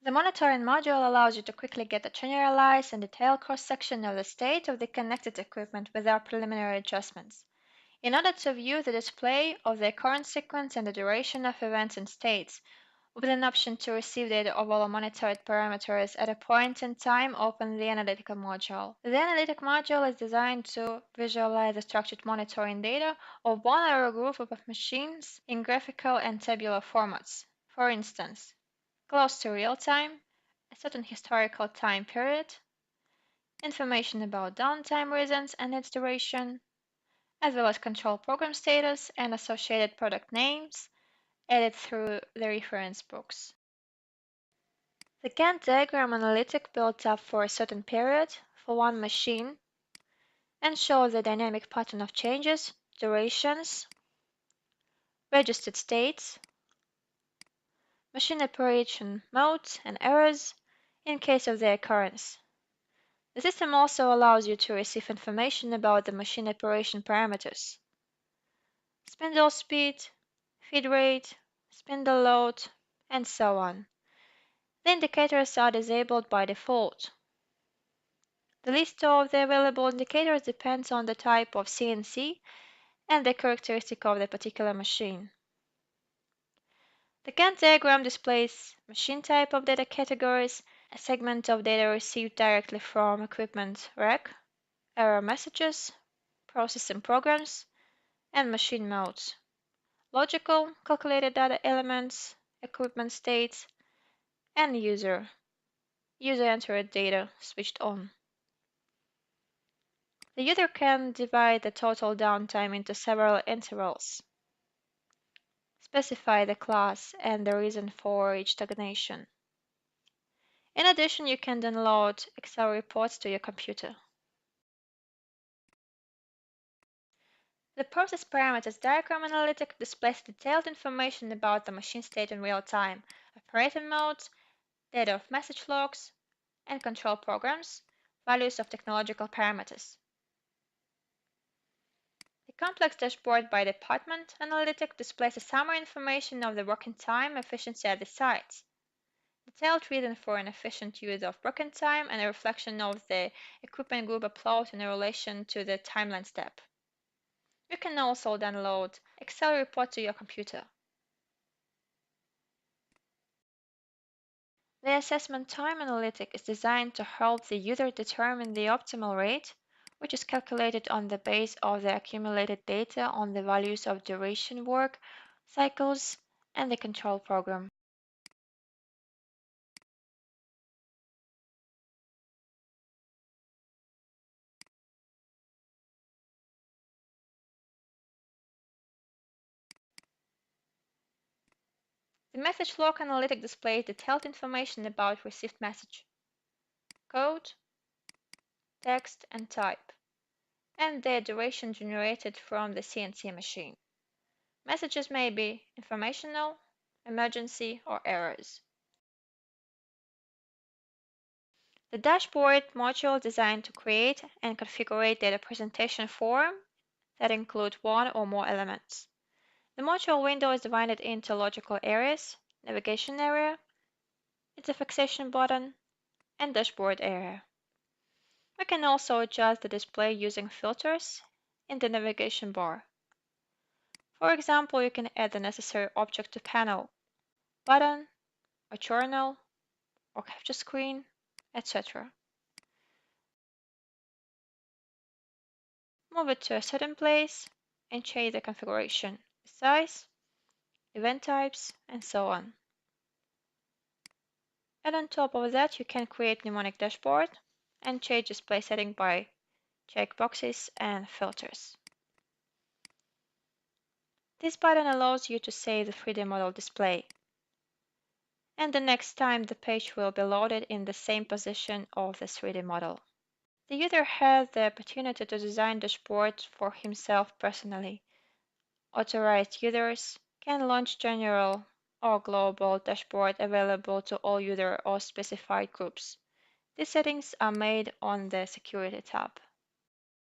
The monitoring module allows you to quickly get a generalized and detailed cross-section of the state of the connected equipment without preliminary adjustments. In order to view the display of the current sequence and the duration of events and states, with an option to receive data of all monitored parameters at a point in time, open the Analytical module. The Analytic module is designed to visualize the structured monitoring data of one or a group of machines in graphical and tabular formats. For instance, close to real time, a certain historical time period, information about downtime reasons and its duration, as well as control program status and associated product names added through the reference books. The Gantt diagram analytic builds up for a certain period for one machine and shows the dynamic pattern of changes, durations, registered states, machine operation modes, and errors in case of their occurrence. The system also allows you to receive information about the machine operation parameters: spindle speed, feed rate, spindle load, and so on. The indicators are disabled by default. The list of the available indicators depends on the type of CNC and the characteristic of the particular machine. The Gantt diagram displays machine type of data categories, a segment of data received directly from equipment rack, error messages, processing programs, and machine modes, logical, calculated data elements, equipment states, and user entered data switched on. The user can divide the total downtime into several intervals, specify the class and the reason for each stagnation. In addition, you can download Excel reports to your computer. The process parameters diagram analytic displays detailed information about the machine state in real time, operating modes, data of message logs, and control programs, values of technological parameters. The complex dashboard by department analytic displays a summary information of the working time efficiency at the sites, detailed reason for an efficient use of working time, and a reflection of the equipment group upload in relation to the timeline step. You can also download Excel report to your computer. The assessment time analytic is designed to help the user determine the optimal rate, which is calculated on the base of the accumulated data on the values of duration work, cycles, and the control program. The message log analytic displays detailed information about received message, code, text, and type, and their duration generated from the CNC machine. Messages may be informational, emergency, or errors. The dashboard module is designed to create and configure data presentation form that include one or more elements. The module window is divided into logical areas, navigation area, its a fixation button, and dashboard area. We can also adjust the display using filters in the navigation bar. For example, you can add the necessary object to panel, button, a journal, or capture screen, etc. Move it to a certain place and change the configuration, size, event types, and so on. And on top of that, you can create mnemonic dashboard and change display setting by checkboxes and filters. This button allows you to save the 3D model display, and the next time the page will be loaded in the same position of the 3D model. The user has the opportunity to design dashboards for himself personally. Authorized users can launch general or global dashboard available to all users or specified groups. These settings are made on the Security tab.